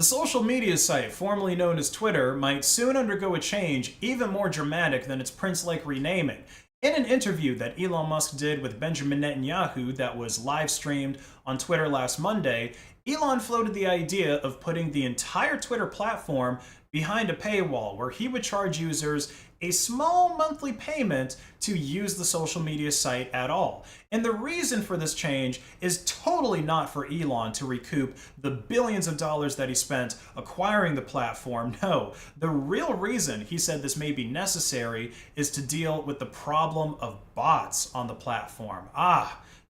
The social media site, formerly known as Twitter, might soon undergo a change even more dramatic than its Prince-like renaming. In an interview that Elon Musk did with Benjamin Netanyahu that was live streamed on Twitter last Monday, Elon floated the idea of putting the entire Twitter platform behind a paywall where he would charge users a small monthly payment to use the social media site at all. And the reason for this change is totally not for Elon to recoup the billions of dollars that he spent acquiring the platform. No, the real reason he said this may be necessary is to deal with the problem of bots on the platform.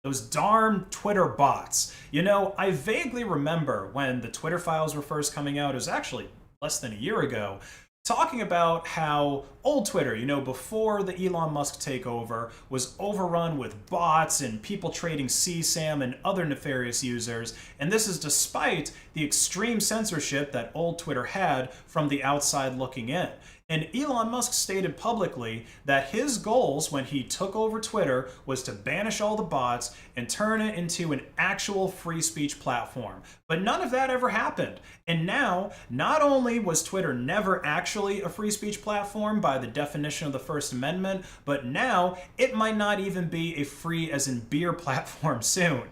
Those darn Twitter bots. You know, I vaguely remember when the Twitter files were first coming out. It was actually less than a year ago, talking about how old Twitter, before the Elon Musk takeover, was overrun with bots and people trading CSAM and other nefarious users. And this is despite the extreme censorship that old Twitter had from the outside looking in. And Elon Musk stated publicly that his goals when he took over Twitter was to banish all the bots and turn it into an actual free speech platform. But none of that ever happened. And now, not only was Twitter never actually a free speech platform by the definition of the First Amendment, but now it might not even be a free as in beer platform soon.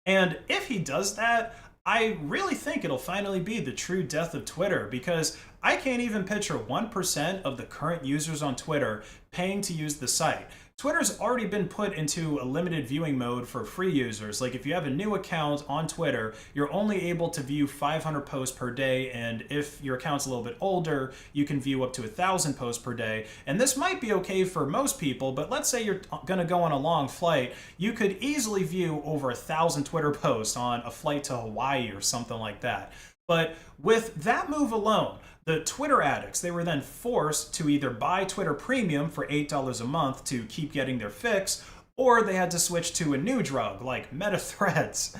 And if he does that, I really think it'll finally be the true death of Twitter, because I can't even picture 1% of the current users on Twitter paying to use the site. Twitter's already been put into a limited viewing mode for free users. Like if you have a new account on Twitter, you're only able to view 500 posts per day, and if your account's a little bit older, you can view up to 1,000 posts per day. And this might be okay for most people, but let's say you're gonna go on a long flight, you could easily view over 1,000 Twitter posts on a flight to Hawaii or something like that. But with that move alone, the Twitter addicts, they were then forced to either buy Twitter Premium for $8 a month to keep getting their fix, or they had to switch to a new drug like Meta Threads.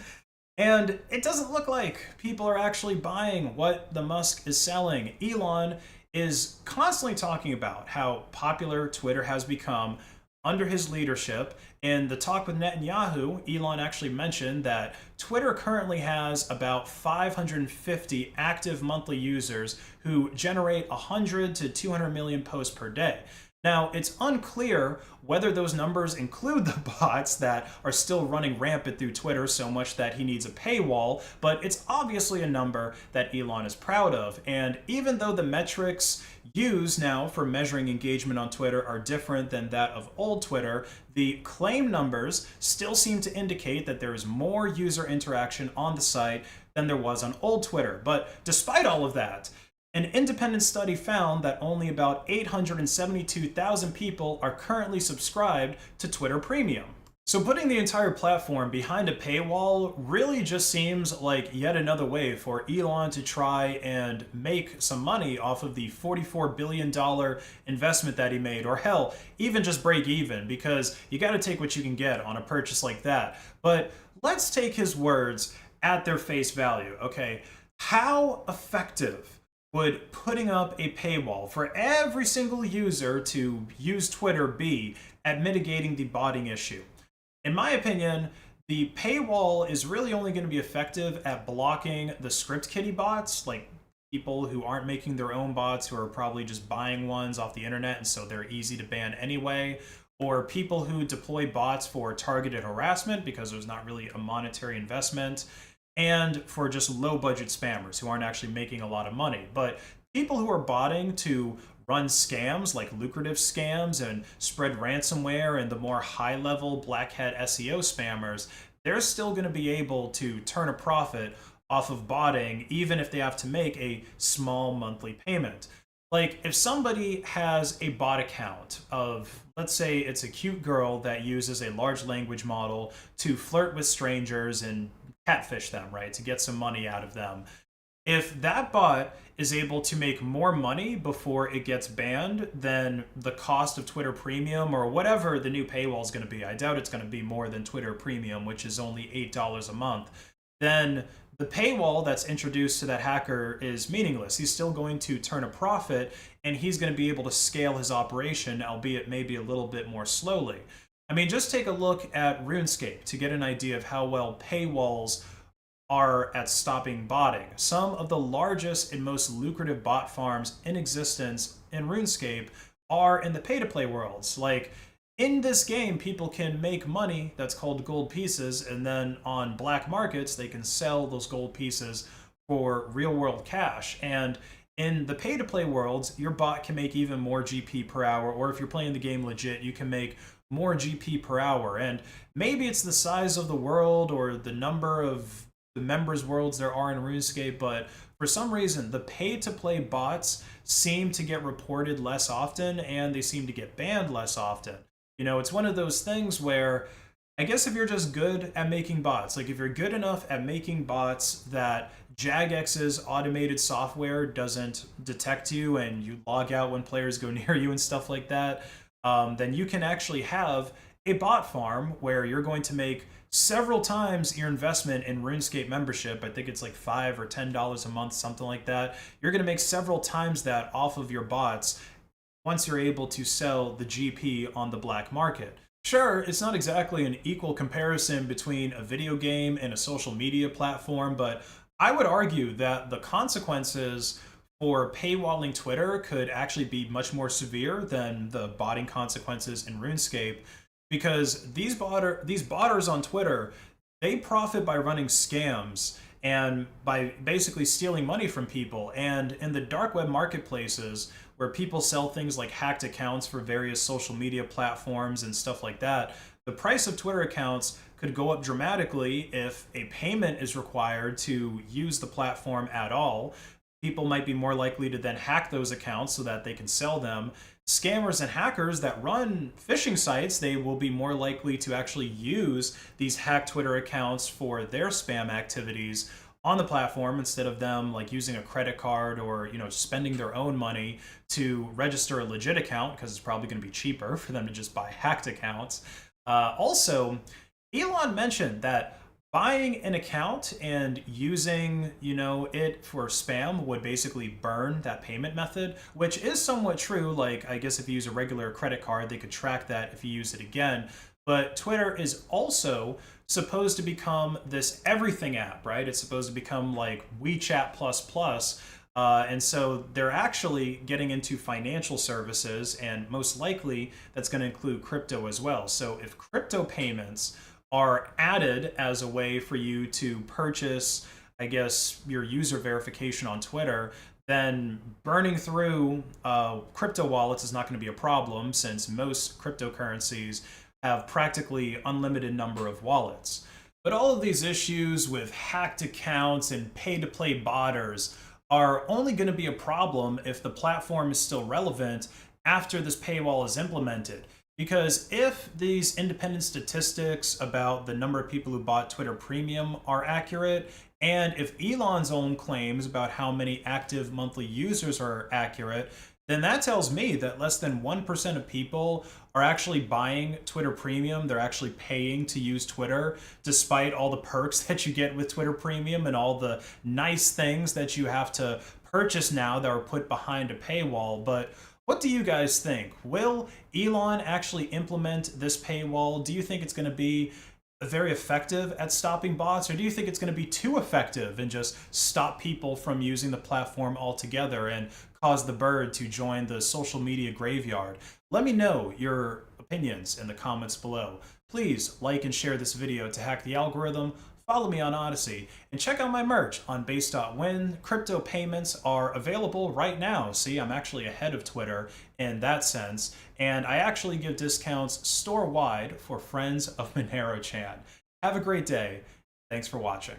And it doesn't look like people are actually buying what the Musk is selling. Elon is constantly talking about how popular Twitter has become under his leadership. In the talk with Netanyahu, Elon actually mentioned that Twitter currently has about 550 active monthly users who generate 100 to 200 million posts per day. Now, it's unclear whether those numbers include the bots that are still running rampant through Twitter so much that he needs a paywall, but it's obviously a number that Elon is proud of. And even though the metrics used now for measuring engagement on Twitter are different than that of old Twitter, the claim numbers still seem to indicate that there is more user interaction on the site than there was on old Twitter. But despite all of that, an independent study found that only about 872,000 people are currently subscribed to Twitter Premium. So putting the entire platform behind a paywall really just seems like yet another way for Elon to try and make some money off of the $44 billion investment that he made, or hell, even just break even, because you got to take what you can get on a purchase like that. But let's take his words at their face value, okay? How effective would putting up a paywall for every single user to use Twitter be at mitigating the botting issue? In my opinion, the paywall is really only going to be effective at blocking the script kiddie bots, like people who aren't making their own bots, who are probably just buying ones off the internet and so they're easy to ban anyway, or people who deploy bots for targeted harassment because there's not really a monetary investment, and for just low budget spammers who aren't actually making a lot of money. But people who are botting to run scams, like lucrative scams, and spread ransomware, and the more high level black hat SEO spammers, they're still going to be able to turn a profit off of botting, even if they have to make a small monthly payment. Like if somebody has a bot account of, let's say it's a cute girl that uses a large language model to flirt with strangers and catfish them, right, to get some money out of them. If that bot is able to make more money before it gets banned than the cost of Twitter Premium or whatever the new paywall is going to be, I doubt it's going to be more than Twitter Premium, which is only $8 a month, then the paywall that's introduced to that hacker is meaningless. He's still going to turn a profit, and he's going to be able to scale his operation, albeit maybe a little bit more slowly. I mean, just take a look at RuneScape to get an idea of how well paywalls are at stopping botting. Some of the largest and most lucrative bot farms in existence in RuneScape are in the pay-to-play worlds. Like, in this game, people can make money that's called gold pieces, and then on black markets, they can sell those gold pieces for real-world cash. And in the pay-to-play worlds, your bot can make even more GP per hour, or if you're playing the game legit, you can make more GP per hour. And maybe it's the size of the world or the number of the members worlds there are in RuneScape, but for some reason the pay to play bots seem to get reported less often and they seem to get banned less often. You know, it's one of those things where I guess if you're just good at making bots, like if you're good enough at making bots that Jagex's automated software doesn't detect you and you log out when players go near you and stuff like that, then you can actually have a bot farm where you're going to make several times your investment in RuneScape membership. I think it's like $5 or $10 a month, something like that. You're going to make several times that off of your bots once you're able to sell the GP on the black market. Sure, it's not exactly an equal comparison between a video game and a social media platform, but I would argue that the consequences for paywalling Twitter could actually be much more severe than the botting consequences in RuneScape, because these botters on Twitter, they profit by running scams and by basically stealing money from people. And in the dark web marketplaces, where people sell things like hacked accounts for various social media platforms and stuff like that, the price of Twitter accounts could go up dramatically if a payment is required to use the platform at all. People might be more likely to then hack those accounts so that they can sell them. Scammers and hackers that run phishing sites, they will be more likely to actually use these hacked Twitter accounts for their spam activities on the platform instead of them like using a credit card or, you know, spending their own money to register a legit account, because it's probably going to be cheaper for them to just buy hacked accounts. Also, Elon mentioned that buying an account and using, you know, it for spam would basically burn that payment method, which is somewhat true. Like, I guess if you use a regular credit card, they could track that if you use it again. But Twitter is also supposed to become this everything app, right? It's supposed to become like WeChat plus plus. And so they're actually getting into financial services, and most likely that's going to include crypto as well. So if crypto payments are added as a way for you to purchase, I guess, your user verification on Twitter, then burning through crypto wallets is not going to be a problem, since most cryptocurrencies have practically unlimited number of wallets. But all of these issues with hacked accounts and pay-to-play botters are only going to be a problem if the platform is still relevant after this paywall is implemented. Because if these independent statistics about the number of people who bought Twitter Premium are accurate, and if Elon's own claims about how many active monthly users are accurate, then that tells me that less than 1% of people are actually buying Twitter Premium. They're actually paying to use Twitter, despite all the perks that you get with Twitter Premium and all the nice things that you have to purchase now that are put behind a paywall. But what do you guys think? Will Elon actually implement this paywall? Do you think it's going to be very effective at stopping bots, or do you think it's going to be too effective and just stop people from using the platform altogether and cause the bird to join the social media graveyard? Let me know your opinions in the comments below. Please like and share this video to hack the algorithm. Follow me on Odyssey, and check out my merch on base.win. Crypto payments are available right now. See, I'm actually ahead of Twitter in that sense, and I actually give discounts store-wide for friends of Monero Chan. Have a great day. Thanks for watching.